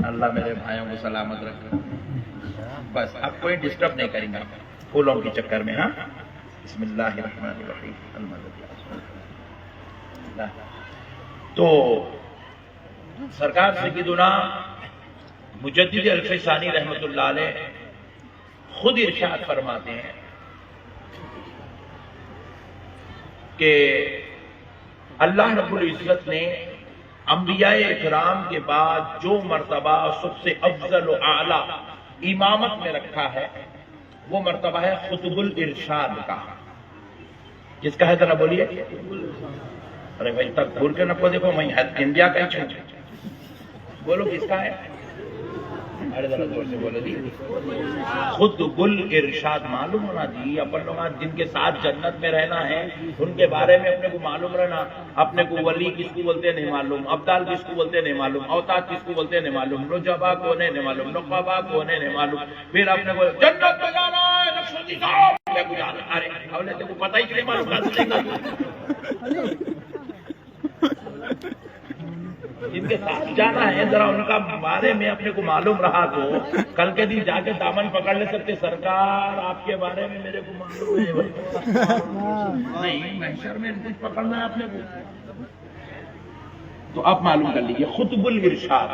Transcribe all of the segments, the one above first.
اللہ میرے بھائیوں کو سلامت رکھے. بس اب کوئی ڈسٹرب نہیں کریں گے پھولوں کے چکر میں. ہاں بسم اللہ الرحمن الرحیم. تو سرکار سیدنا مجدد الف ثانی رحمۃ اللہ علیہ خود ارشاد فرماتے ہیں کہ اللہ رب العزت نے انبیاء اکرام کے بعد جو مرتبہ سب سے افضل و اعلیٰ امامت میں رکھا ہے وہ مرتبہ ہے خطب الارشاد کا. کس کا ہے ذرا بولیے؟ ارے بھائی تک بھول کے نہ کو دیکھو میں انڈیا کا ہی چھوڑ. بولو کس کا ہے؟ ارے ذرا زور سے بولو جی. خطب الارشاد معلوم ہونا جی. اپن لوگ جن کے ساتھ جنت میں رہنا ہے ان کے بارے میں اپنے کو معلوم رہنا. اپنے کو ولی کس کو بولتے نہیں معلوم, ابدال کس کو بولتے نہیں معلوم, اوتاد کس کو بولتے نہیں معلوم, نجبا کون ہے نہیں معلوم, نقبا کون ہے نہیں معلوم. پھر اپنے کو جنت میں جانا ہے نقشبندی صاحب میں کو جانا. ارے اولے تو کو پتہ ہی نہیں معلوم کہاں سے گا. جن کے ساتھ جانا ہے ذرا ان کا بارے میں اپنے کو معلوم رہا تو کل کے دن جا کے دامن پکڑ لے سکتے. سرکار آپ کے بارے میں میرے کو معلوم ہے نہیں, محشر میں کچھ پکڑنا ہے اپنے کو تو آپ معلوم کر لیجیے. خطب الارشاد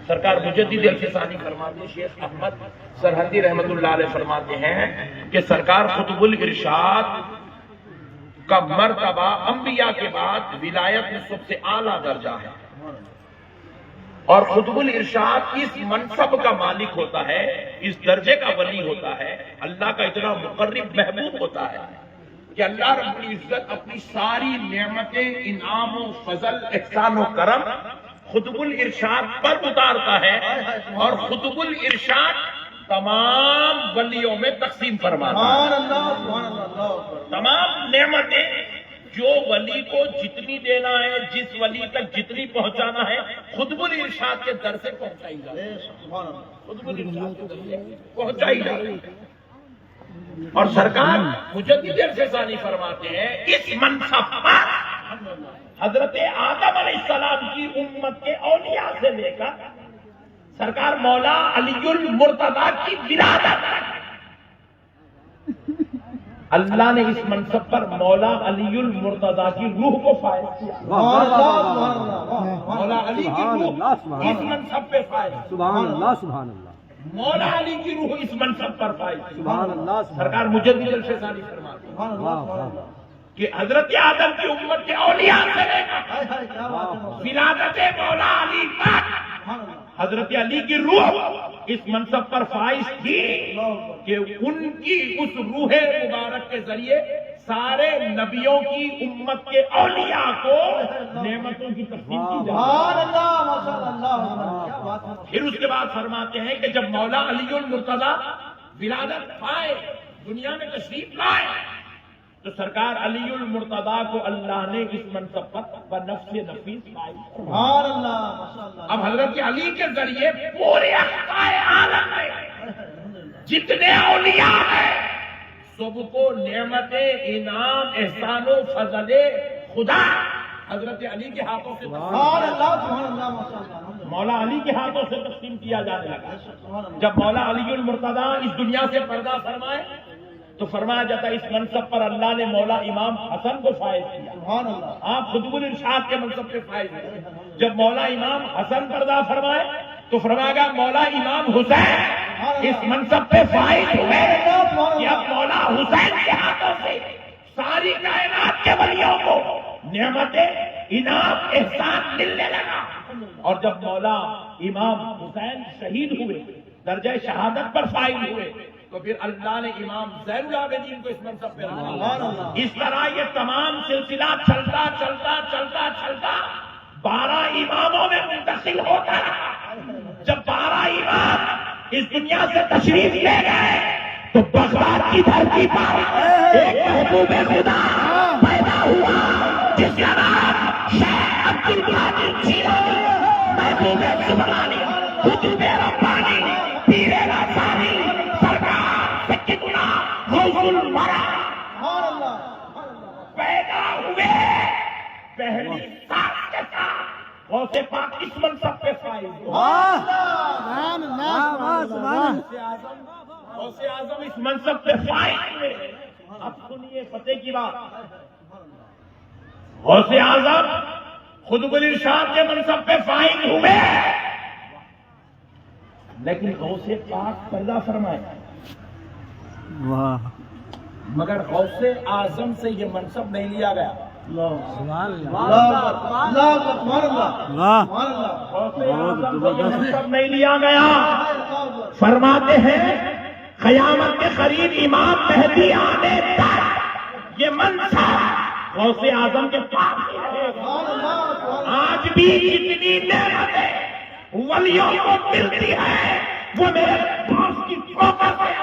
سرکار مجدد الف ثانی فرماتے ہیں, شیخ احمد سرحدی رحمۃ اللہ علیہ فرماتے ہیں کہ سرکار خطب الارشاد کا مرتبہ انبیاء کے بعد ولایت میں سب سے اعلیٰ درجہ ہے. اور خطب الارشاد اس منصب کا مالک ہوتا ہے, اس درجے کا ولی ہوتا ہے, اللہ کا اتنا مقرب محبوب ہوتا ہے کہ اللہ رب العزت اپنی ساری نعمتیں, انعام و فضل, احسان و کرم خطب الارشاد پر اتارتا ہے اور خطب الارشاد تمام ولیوں میں تقسیم فرماتا ہے. تمام نعمتیں جو ولی کو جتنی دینا ہے, جس ولی تک جتنی پہنچانا ہے, خطب الارشاد کے در سے پہنچائی جائے. خطب الارشاد کے در سے پہنچائی جائے. اور سرکار مجدد الف ثانی فرماتے ہیں اس منصب پر حضرت آدم علیہ السلام کی امت کے اولیاء سے لے کر سرکار مولا علی المرتضیٰ کی ولادت تک اللہ نے اس منصب پر مولا علی المرتضیٰ کی روح کو فائز کیا. مولا علی کی روح اس منصب پہ فائز. سبحان اللہ سبحان اللہ. مولا علی کی روح اس منصب پر فائز. سبحان اللہ. سرکار مجدد الف ثانی فرماتے ہیں کہ حضرت آدم کی امت کے اولیاء سے لے کر ولادت مولا علی تک حضرت علی کی روح اس منصب پر فائز تھی کہ ان کی اس روح مبارک کے ذریعے سارے نبیوں کی امت کے اولیاء کو نعمتوں کی تقسیم کی جائے. پھر اس کے بعد فرماتے ہیں کہ جب مولا علی المرتضیٰ ولادت پائے, دنیا میں تشریف لائے, تو سرکار علی المرتضیٰ کو اللہ نے اس منصب پر بنفس نفیس پائی. اب حضرت علی کے ذریعے پورے اقطاع عالم میں جتنے اولیاء ہیں سب کو نعمت, انعام, احسان و فضل خدا حضرت علی کے ہاتھوں سے مولا علی کے ہاتھوں سے تقسیم کیا جانے لگا. جب مولا علی المرتضیٰ اس دنیا سے پردہ فرمائے تو فرمایا جاتا ہے اس منصب پر اللہ نے مولا امام حسن کو فائز کیا. آپ خطب الارشاد کے منصب پہ فائز ہوئے. جب مولا امام حسن پردہ فرمائے تو فرمایا گیا مولا امام حسین اس منصب پہ فائز ہوئے کہ اب مولا حسین کے ہاتھوں سے ساری کائنات کے ولیوں کو نعمتیں, انعام, احسان ملنے لگا. اور جب مولا امام حسین شہید ہوئے, درجہ شہادت پر فائز ہوئے, تو پھر اللہ نے امام زین العابدین کو اس منصب پہ رکھا. اس طرح یہ تمام سلسلہ چلتا چلتا چلتا چلتا 12 اماموں میں منتقل ہوتا رہا. جب 12 امام اس دنیا سے تشریف لے گئے تو بغداد کی دھرتی پر ایک محبوب خدا پیدا ہوا جس کا نام شیخ عبد القادر جیلانی, محبوب سبحانی, حضور ربانی, پیر ربانی, سرکار سیدنا غوث الورا پیدا ہوئے. پہلی ساتھ کے ساتھ غوث پاک اس منصب پہ فائز. غوث اعظم اس منصب پہ فائز ہوئے. اب سنیے فتح کی بات. غوث اعظم قطب الارشاد کے منصب پہ فائز ہوئے, لیکن غوث پاک پردہ فرمائے. مگر غوث اعظم سے یہ منصب نہیں لیا گیا. غوث اعظم سے یہ منصب نہیں لیا گیا. فرماتے ہیں قیامت کے قریب امام مہدی آنے تک یہ منصب غوث اعظم کے پاس ہی رہے گا. آج بھی جتنی نعمتیں ولیوں کو ملتی ہے وہ میرے پاس کی فوقت ہے.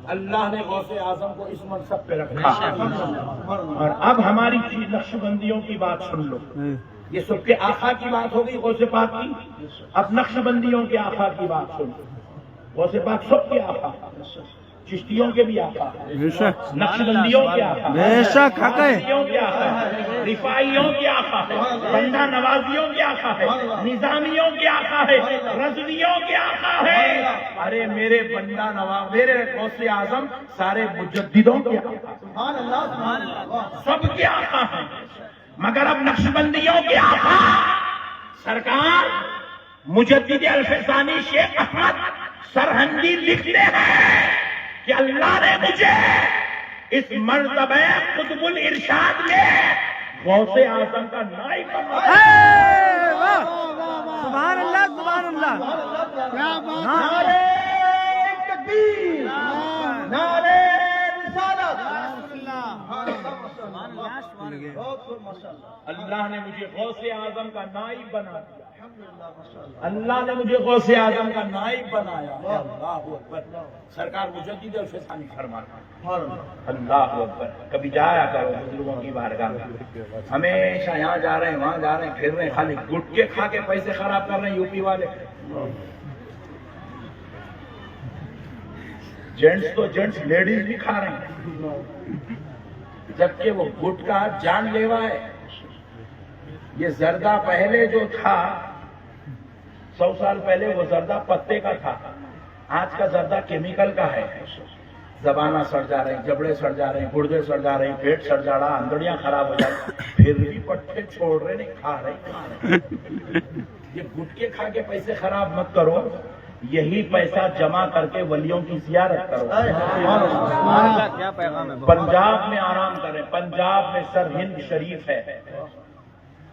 اللہ نے غوث اعظم کو اس منصب پہ رکھا. اور اب ہماری نقش بندیوں کی بات سن لو. یہ سب کے آقا کی بات ہوگی غوث پاک کی. اب نقش بندیوں کے آقا کی بات سن لو. غوث پاک سب کے آقا, چشتیوں کے بھی آقا, نقش بندیوں کے آقا, کے آقا, رفاعیوں کے آقا ہے, بندہ نوازیوں کے آقا ہے, نظامیوں کے آقا ہے, رضویوں کے آقا ہے. ارے میرے بندہ نواز, میرے غوث اعظم سارے مجددوں کے آقا, سب کے آقا ہیں. مگر اب نقش بندیوں کے آقا سرکار مجدد الفسانی شیخ احمد سرہندی لکھتے ہیں کہ اللہ نے مجھے اس مرتبہ قطب الارشاد میں غوث اعظم کا نائب بنایا. سبحان اللہ, سبحان اللہ. نعرہ تکبیر, نعرہ رسالت. اللہ نے مجھے غوث اعظم کا نائب بنا دیا. اللہ نے مجھے غوث اعظم کا نائب بنایا. اللہ اکبر. سرکار مجدد الفسانی فرماتا اللہ اکبر. کبھی جایا کرو بزرگوں کی بارگاہ میں. ہمیشہ یہاں جا رہے ہیں وہاں جا رہے ہیں, پھر رہے ہیں, خالی گٹکے کھا کے پیسے خراب کر رہے ہیں یو پی والے. جینٹس تو جینٹس, لیڈیز بھی کھا رہے ہیں, جبکہ وہ گٹکا جان لیوا ہے. یہ زردہ پہلے جو تھا 100 سال پہلے وہ زردہ پتے کا تھا, آج کا زردہ کیمیکل کا ہے. زبانہ سڑ جا رہے ہیں, جبڑے سڑ جا رہے ہیں, گردے سڑ جا رہے ہیں, پیٹ سڑ جا رہا, اندڑیاں خراب ہو جا رہی, پھر بھی پٹھے چھوڑ رہے نہیں, کھا رہے. یہ گٹکے کھا کے پیسے خراب مت کرو, یہی پیسہ جمع کر کے ولیوں کی زیارت کرو. پنجاب میں آرام کریں. پنجاب میں سرہند شریف ہے,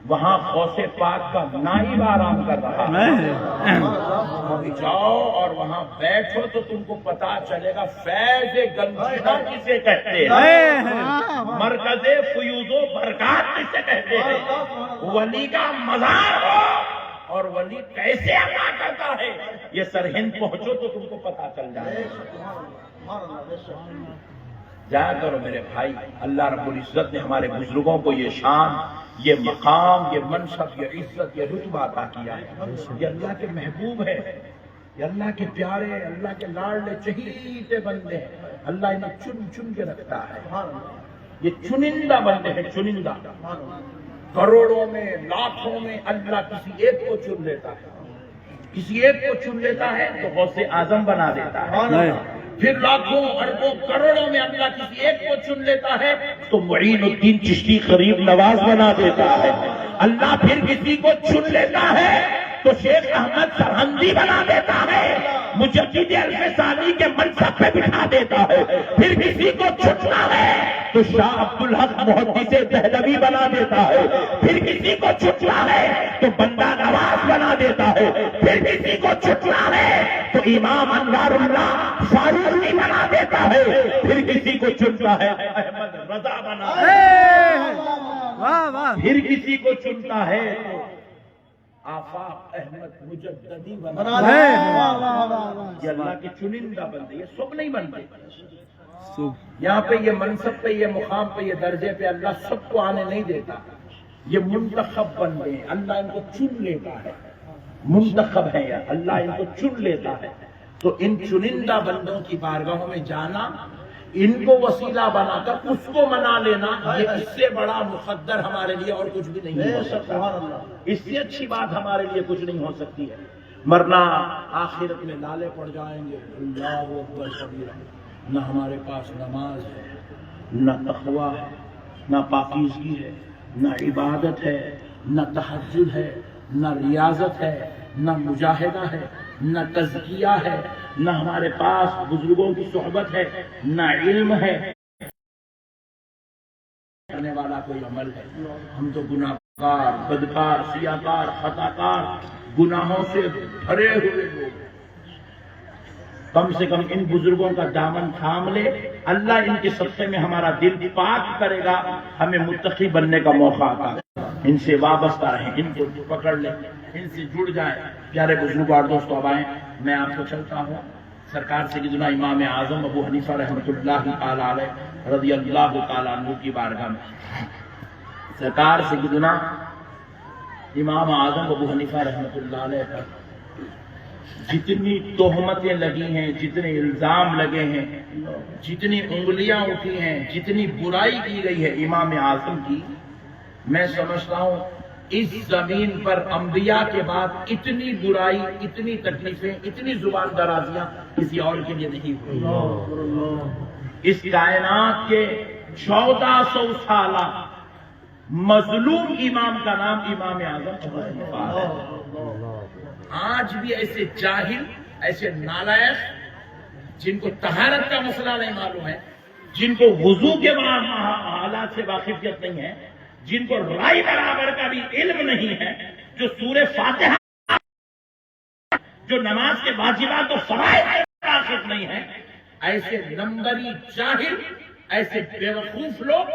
وہاں غوث پاک کا نائب آرام کر رہا ہے. جاؤ اور وہاں بیٹھو تو تم کو پتا چلے گا فیض گنجینا کسے کہتے ہیں, مرکز فیوز و برکات کسے کہتے ہیں, ولی کا مزار ہو اور ولی کیسے عطا کرتا ہے, یہ سرہند پہنچو تو تم کو پتا چل جائے. جایا کرو میرے بھائی. اللہ رب العزت نے ہمارے بزرگوں کو یہ شان, یہ مقام, یہ منصب, یہ عزت, یہ رتبہ عطا کیا ہے. یہ اللہ کے محبوب ہے, یہ اللہ کے پیارے, اللہ کے لاڈلے چہیتے بندے ہیں. اللہ انہیں چن چن کے رکھتا ہے. یہ چنندہ بندے ہیں, چنندہ. کروڑوں میں, لاکھوں میں اللہ کسی ایک کو چن لیتا ہے. کسی ایک کو چن لیتا ہے تو غوث اعظم بنا دیتا ہے. پھر لاکھوں اربوں کروڑوں میں اللہ کسی ایک کو چن لیتا ہے تو معین الدین چشتی قریب نواز بنا دیتا ہے. اللہ پھر کسی کو چن لیتا ہے تو شیخ احمد سرہندی بنا دیتا ہے, مجدد الفسانی کے منصب پہ بٹھا دیتا ہے. پھر کسی کو چننا ہے تو شاہ عبدالحق محدث دہلوی بنا دیتا ہے. پھر کسی کو چننا ہے تو بندہ نواز بنا دیتا ہے. پھر کسی کو چننا ہے تو امام انوار اللہ فاروقی بنا دیتا ہے. پھر کسی کو چنتا ہے احمد رضا بنا دیتا ہے. پھر کسی کو چنتا ہے تو آفاق احمد مجددی بنا دیتا ہے. یہ اللہ کے چنندہ بندے, یہ سب نہیں بنتے. یہاں پہ یہ منصب پہ, یہ مقام پہ, یہ درجے پہ اللہ سب کو آنے نہیں دیتا. یہ منتخب بندے ہیں, اللہ ان کو چن لیتا ہے. منتخب ہے یا اللہ ان کو چن لیتا ہے. تو ان چنندہ بندوں کی بارگاہوں میں جانا ان کو وسیلہ بنا کر اس کو منا لینا، یہ اس سے بڑا مقدر ہمارے لیے اور کچھ بھی نہیں ہو سکتا، اس سے اچھی بات ہمارے لیے کچھ نہیں ہو سکتی ہے، ورنہ آخرت میں لالے پڑ جائیں گے، اللہ اکبر کبیرہ، نہ ہمارے پاس نماز ہے، نہ تقویٰ ہے، نہ پاکیزگی ہے، نہ عبادت ہے، نہ تہجد ہے، نہ ریاضت ہے، نہ مجاہدہ ہے، نہ تزکیہ ہے، نہ ہمارے پاس بزرگوں کی صحبت ہے، نہ علم ہے کرنے والا کوئی عمل ہے۔ ہم تو گناہ کار، بدکار، سیاکار، خطاکار، گناہوں سے بھرے ہوئے لوگ، کم سے کم ان بزرگوں کا دامن تھام لے، اللہ ان کے صدقے میں ہمارا دل پاک کرے گا، ہمیں متقی بننے کا موقع عطا کرے گا۔ ان سے وابستہ رہیں، ان کو پکڑ لیں، ان سے جڑ جائیں۔ پیارے بزرگ اور دوستو، اب آئیں، میں آپ کو چلتا ہوں سرکار سیدنا امام اعظم ابو حنیفہ رحمۃ اللہ تعالی علیہ رضی اللہ تعالی عنہ کی بارگاہ میں۔ سرکار سیدنا امام اعظم ابو حنیفہ رحمۃ اللہ علیہ پر جتنی تہمتیں لگی ہیں، جتنے الزام لگے ہیں، جتنی انگلیاں اٹھی ہیں، جتنی برائی کی گئی ہے امام اعظم کی، میں سمجھتا ہوں اس زمین پر انبیاء کے بعد اتنی برائی، اتنی تکلیفیں، اتنی زبان درازیاں کسی اور کے لیے نہیں ہوئی۔ اس کائنات کے 1400 سالہ مظلوم امام کا نام امام اعظم ابو حنیفہ ہے۔ آج بھی ایسے جاہل، ایسے نالائق، جن کو طہارت کا مسئلہ نہیں معلوم ہے، جن کو وضو کے حالات سے واقفیت نہیں ہے، جن کو رائے برابر کا بھی علم نہیں ہے، جو سورہ فاتحہ، جو نماز کے واجبات و فرائض سے واقف نہیں ہے، ایسے نمبری جاہل، ایسے بیوقوف لوگ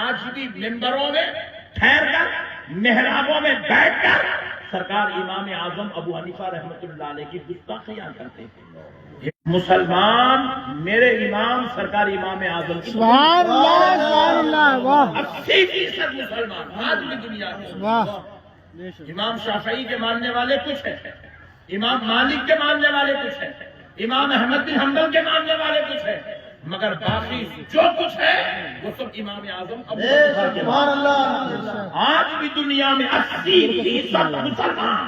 آج بھی ممبروں میں ٹھہر کر، محرابوں میں بیٹھ کر سرکار امام اعظم ابو حنیفہ رحمۃ اللہ علیہ کی گستاخیاں کرتے ہیں۔ مسلمان میرے امام سرکار امام اعظم کی سبحان اللہ، سبحان اللہ، واہ 80% مسلمان آج بھی دنیا میں۔ واہ، امام شافعی کے ماننے والے کچھ ہیں، امام مالک کے ماننے والے کچھ ہیں، امام احمد بن حنبل کے ماننے والے کچھ ہیں، مگر باقی جو کچھ ہے وہ سب امام اعظم ابو حنیفہ کے ماننے۔ آج بھی دنیا میں 80% مسلمان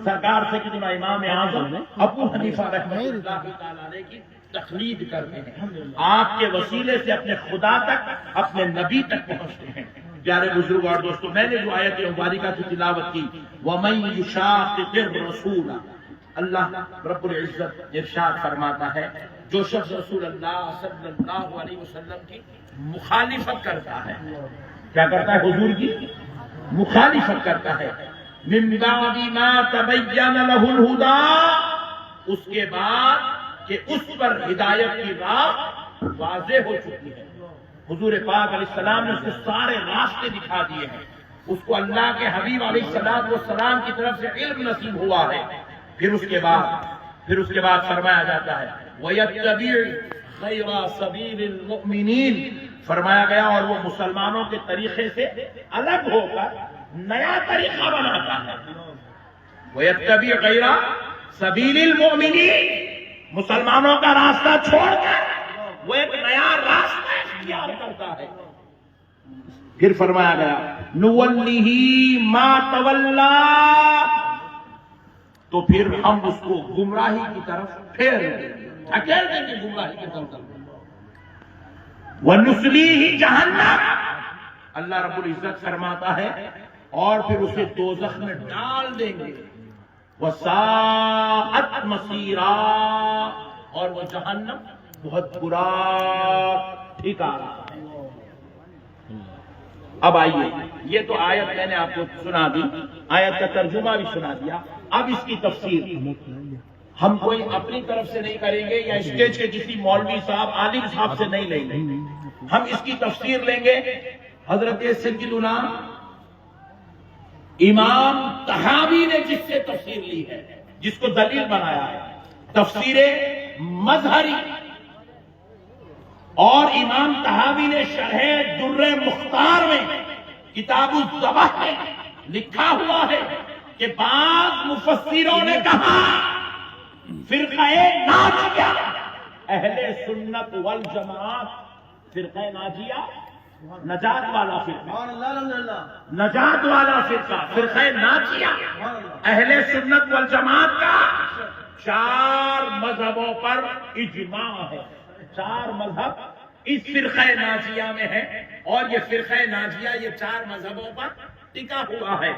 سرکار سیدنا امام اعظم ابو حنیفہ رحمۃ اللہ تعالی علیہ کی تقلید کرتے ہیں، آپ کے وسیلے سے اپنے خدا تک، اپنے نبی تک پہنچتے ہیں۔ پیارے بزرگ اور دوستو، میں نے جو آیت مبارکہ کی تلاوت کی، وَمَن يُشَاقِقِ الرَّسُولَ، اللہ رب العزت ارشاد فرماتا ہے جو شخص رسول اللہ صلی اللہ علیہ وسلم کی مخالفت کرتا ہے، کیا کرتا ہے؟ حضور کی مخالفت کرتا ہے، من بعد ما تبین لہ الہدی، اس کے بعد کہ اس پر ہدایت کی راہ واضح ہو چکی ہے۔ حضور پاک علیہ السلام نے اس کو سارے راستے دکھا دیے ہیں، اس کو اللہ کے حبیب علیہ السلام کی طرف سے علم نصیب ہوا ہے۔ پھر اس کے بعد فرمایا جاتا ہے وَيَتَّبِعْ غَيْرَ سَبِيلِ الْمُؤْمِنِينَ، فرمایا گیا اور وہ مسلمانوں کے طریقے سے الگ ہو کر نیا طریقہ بناتا ہے۔ وَيَتَّبِعْ غَيْرَ سَبِيلِ الْمُؤْمِنِينَ، مسلمانوں کا راستہ چھوڑ کر وہ ایک نیا راستہ اختیار کرتا ہے۔ پھر فرمایا گیا نُوَلِّهِ مَا تَوَلَّى، تو پھر ہم اس کو گمراہی کی طرف پھیر دھکیل دیں گے، گمراہی کی طرف۔ وَنُصْلِيهِ جَهَنَّمَ، اللہ رب العزت فرماتا ہے اور پھر اسے دوزخ میں ڈال دیں گے۔ وَسَاءَتْ مَصِيرًا، اور وہ جہنم بہت برا ٹھکانہ ہے۔ اب آئیے، یہ تو آیت میں نے آپ کو سنا دی، آیت کا ترجمہ بھی سنا دیا، اب اس کی تفسیر ہم کوئی اپنی طرف سے نہیں کریں گے یا اسٹیج کے کسی مولوی صاحب، عالم صاحب سے نہیں لیں گے، ہم اس کی تفسیر لیں گے حضرت سیدنا امام طحاوی نے جس سے تفسیر لی ہے، جس کو دلیل بنایا ہے، تفسیر مظہری، اور امام طحاوی نے شرح در مختار میں کتاب الذبح میں لکھا ہوا ہے کہ بعض مفسروں نے کہا فرقہ ناجیہ اہل سنت والجماعت فرقہ ناجیہ نجات والا فرقہ، نجات والا فرقہ فرقہ ناجیہ اہل سنت والجماعت کا 4 مذہبوں پر اجماع ہے. 4 مذہب اس فرقہ ناجیہ میں ہے اور یہ فرقہ ناجیہ یہ 4 مذہبوں پر ٹکا ہوا ہے.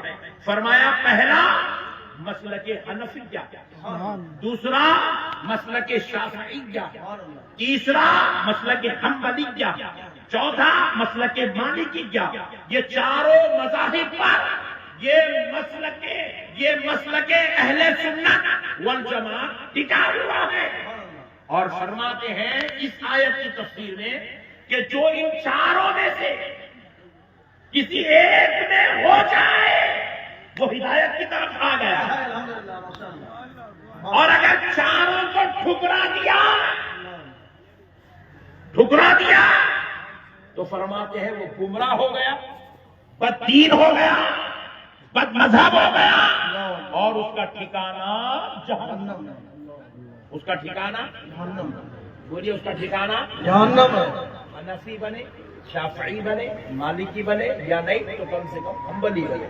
فرمایا پہلا مسلک حنفیہ، دوسرا مسلک شافعیہ، تیسرا مسلک حنبلیہ، چوتھا مسلک مالکیہ. یہ چاروں مذاہب پر یہ مسلک اہل سنت والجماعت ٹکا ہوا ہے. اور فرماتے ہیں اس آیت کی تفسیر میں کہ جو ان چاروں میں سے کسی ایک میں ہو جائے وہ ہدایت کی طرف آ گیا، اور اگر چاروں کو ٹھکرا دیا تو فرماتے ہیں وہ گمراہ ہو گیا، بد دین ہو گیا، بد مذہب ہو گیا، اور اس کا ٹھکانہ جہنم. اس کا ٹھکانہ بولیے، اس کا ٹھکانہ جہنم. حنفی بنے، شافعی بنے، مالکی بنے یا نہیں تو کم سے کم حنبلی بنے.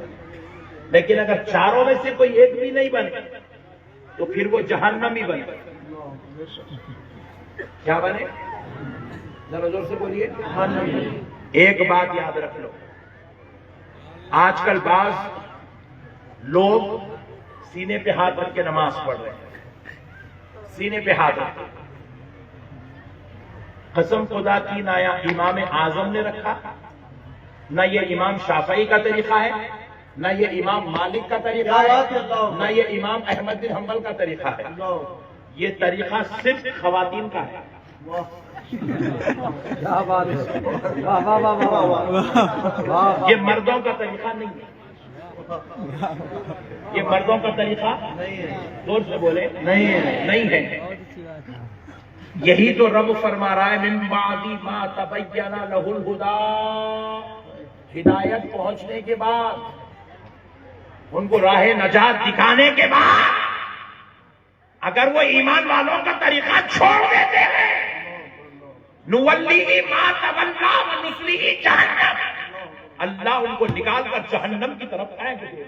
لیکن اگر چاروں میں سے کوئی ایک بھی نہیں بنے تو پھر وہ جہنمی بنے. کیا بنے؟ ذرا زور سے بولیے. ایک بات یاد رکھ لو، آج کل بعض لوگ سینے پہ ہاتھ رکھ کے نماز پڑھ رہے ہیں. سینے پہ ہاتھ رکھ کے. قسم خدا کی نہ امام اعظم نے رکھا، نہ یہ امام شافعی کا طریقہ ہے، نہ یہ امام مالک کا طریقہ ہے، نہ یہ امام احمد بن حنبل کا طریقہ ہے. یہ طریقہ صرف خواتین کا ہے. یہ مردوں کا طریقہ نہیں ہے. یہ مردوں کا طریقہ زور سے بولے نہیں ہے. یہی تو رب فرما رہا ہے من بعد ما تبین لہ الہدی، ہدایت پہنچنے کے بعد، ان کو راہ نجات دکھانے کے بعد اگر وہ ایمان والوں کا طریقہ چھوڑ دیتے ہیں نولیہ ما تولی ونصلیہ جہنم، اللہ ان کو نکال کر جہنم کی طرف پھینک دے.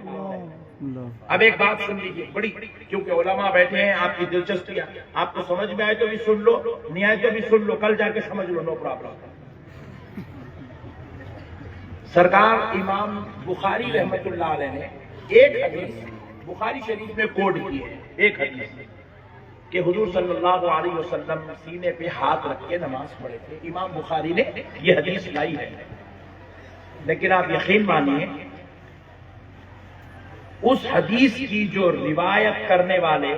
اب ایک بات سن لیجیے بڑی، کیونکہ علماء بیٹھے ہیں، آپ کی دلچسپی ہے، آپ کو سمجھ میں آئے تو بھی سن لو، نہیں آئے تو بھی سن لو، کل جا کے سمجھ لو، نو پرابلم. سرکار امام بخاری رحمت اللہ علیہ نے ایک حدیث بخاری شریف میں کوٹ کی ہے، ایک حدیث کہ حضور صلی اللہ علیہ وسلم سینے پہ ہاتھ رکھ کے نماز پڑھے تھے. امام بخاری نے یہ حدیث لائی ہے، لیکن آپ یقین مانیے اس حدیث کی جو روایت کرنے والے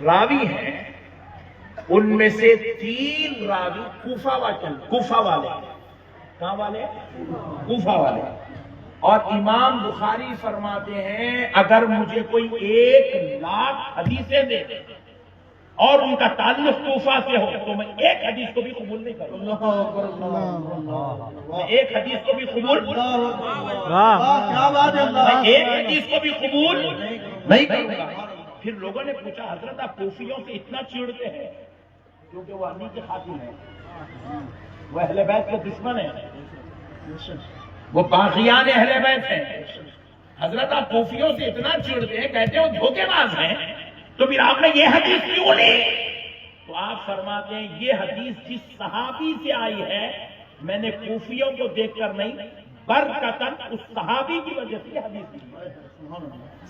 راوی ہیں ان میں سے 3 راوی کوفہ والے. کہاں والے؟ کوفہ والے. اور امام بخاری فرماتے ہیں اگر مجھے کوئی 1,00,000 حدیثیں دے اور ان کا تعلق کوفہ سے ہو تو میں ایک حدیث کو بھی قبول نہیں کروں گا. میں ایک حدیث کو بھی قبول نہیں کروں گا. پھر لوگوں نے پوچھا حضرت آپ کوفیوں سے اتنا چڑتے ہیں؟ کیونکہ وہ علی کے خاتون ہیں، وہ اہل بیت کے دشمن ہیں، وہ باغیان اہل بیت ہیں. حضرت آپ کوفیوں سے اتنا چڑتے ہیں، کہتے ہیں وہ دھوکے باز ہیں، تو پھر آپ نے یہ حدیث کیوں لی؟ تو آپ فرماتے ہیں یہ حدیث جس صحابی سے آئی ہے میں نے کوفیوں کو دیکھ کر نہیں، برکتاً اس صحابی کی وجہ سے یہ حدیث لی.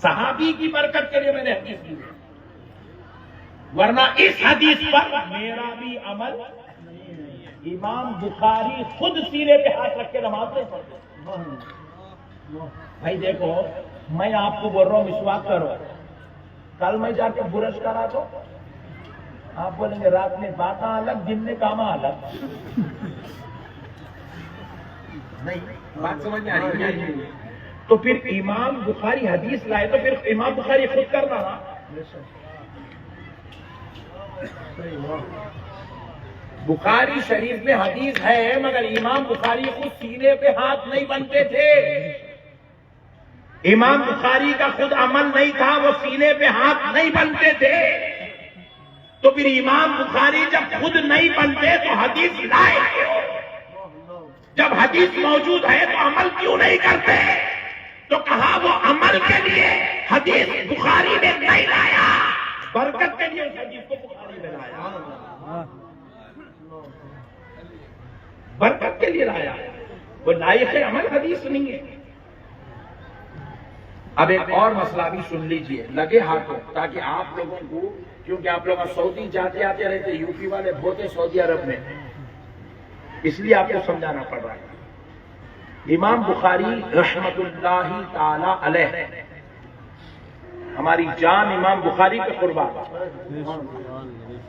صحابی کی برکت کے لیے میں نے حدیث لی، ورنہ اس حدیث پر میرا بھی عمل. امام بخاری خود سینے پہ ہاتھ رکھ کے نماز نہیں پڑھتے. بھائی دیکھو میں آپ کو بول رہا ہوں مسواک کرو، کل میں جا کے برش کرا تو آپ بولیں گے رات میں باتیں الگ، دن میں کام الگ. نہیں بات سمجھ میں آ رہی ہے؟ تو پھر امام بخاری حدیث لائے تو پھر امام بخاری خود کرنا نا. بخاری شریف میں حدیث ہے مگر امام بخاری خود سینے پہ ہاتھ نہیں بنتے تھے. امام بخاری کا خود عمل نہیں تھا، وہ سینے پہ ہاتھ نہیں بنتے تھے. تو پھر امام بخاری جب خود نہیں بنتے تو حدیث لائے کیوں؟ جب حدیث موجود ہے تو عمل کیوں نہیں کرتے؟ تو کہا وہ عمل کے لیے حدیث بخاری نے نہیں لایا، برکت کے لیے اس حدیث کو بخاری میں لایا، برکت کے لیے لایا، وہ لائق عمل حدیث نہیں ہے۔ اب ایک اور مسئلہ بھی سن لیجئے، لگے ہاتھوں، تاکہ آپ لوگوں کو، کیونکہ آپ لوگ سعودی جاتے آتے رہتے، یو پی والے بہت ہیں سعودی عرب میں، اس لیے آپ کو سمجھانا پڑ رہا ہے۔ امام بخاری رحمت اللہ تعالی علیہ، ہماری جان امام بخاری کے قربان،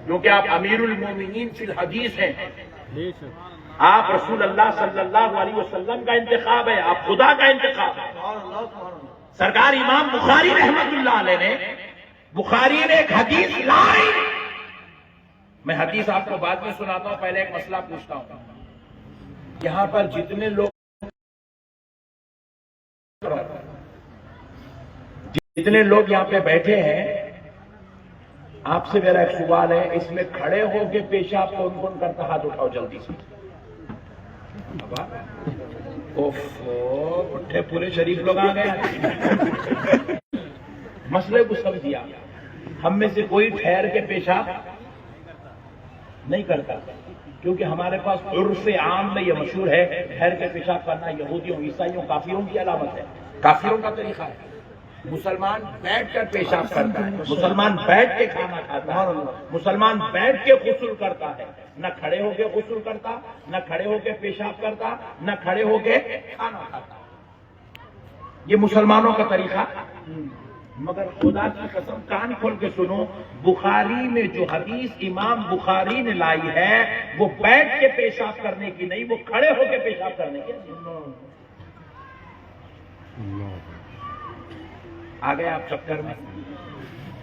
کیونکہ آپ امیر المومنین فی الحدیث ہیں، آپ رسول اللہ صلی اللہ علیہ وسلم کا انتخاب ہے، آپ خدا کا انتخاب ہے۔ سرکار امام بخاری رحمت اللہ علیہ نے، بخاری نے ایک حدیث لائی، میں حدیث آپ کو بعد میں سناتا ہوں، پہلے ایک مسئلہ پوچھتا ہوں۔ یہاں پر جتنے لوگ یہاں پہ بیٹھے ہیں، آپ سے میرا ایک سوال ہے، اس میں کھڑے ہو کے پیشاب کون کون کرتا؟ ہاتھ اٹھاؤ جلدی سے۔ اٹھے پورے شریف لوگ آ گئے۔ مسئلے کو سمجھیا، ہم میں سے کوئی ٹھہر کے پیشاب نہیں کرتا، کیونکہ ہمارے پاس عرف عام میں یہ مشہور ہے، ٹھہر کے پیشاب کرنا یہودیوں، عیسائیوں، کافروں کی علامت ہے، کافروں کا طریقہ ہے۔ مسلمان بیٹھ کر پیشاب کرتا ہے، مسلمان بیٹھ کے کھانا کھاتا ہے، مسلمان بیٹھ کے غسل کرتا ہے، نہ کھڑے ہو کے غسل کرتا، نہ کھڑے ہو کے پیشاب کرتا، نہ کھڑے ہو کے کھانا کھاتا۔ یہ مسلمانوں کا طریقہ، مگر خدا کی قسم کان کھول کے سنو، بخاری میں جو حدیث امام بخاری نے لائی ہے وہ بیٹھ کے پیشاب کرنے کی نہیں، وہ کھڑے ہو کے پیشاب کرنے کی۔ آ گئے آپ چکر میں،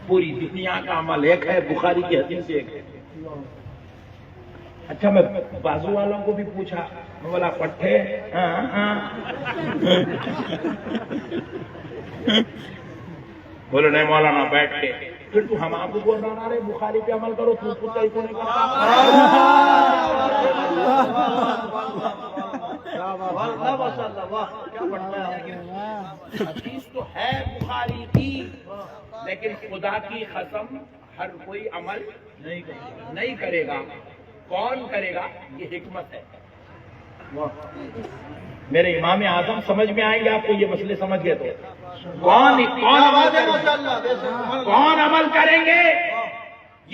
پوری دنیا کا عمل ایک ہے، بخاری کی حدیث ایک ہے۔ اچھا میں بازو والوں کو بھی پوچھا، میں بولا پٹھے، بولے نہیں مولانا بیٹھ کے، پھر تو ہم آپ کو بول رہا رہے بخاری پہ عمل کرو، تو خود کہیں کو نہیں کرتا۔ حدیث تو ہے بخاری کی، لیکن خدا کی قسم ہر کوئی عمل نہیں کرے گا۔ کون کرے گا؟ یہ حکمت ہے۔ میرے امام اعظم سمجھ میں آئیں گے آپ کو، یہ مسئلے سمجھ گئے تو کون عمل کریں گے؟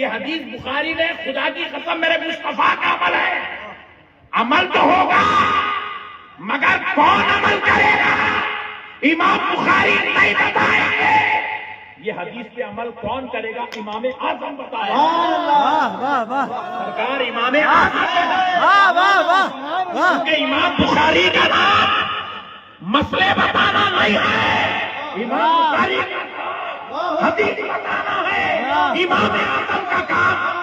یہ حدیث بخاری نے، خدا کی قسم میرے مصطفیٰ کا عمل ہے، عمل تو ہوگا مگر کون عمل کرے گا؟ امام بخاری نہیں بتائیں گے۔ یہ حدیث پہ عمل کون کرے گا؟ امام اعظم بتائے گا، سرکار امام اعظم، کیونکہ امام بخاری کا نام مسئلے بتانا نہیں ہے، امام بخاری کا کام حدیث بتانا ہے، امام اعظم کا کام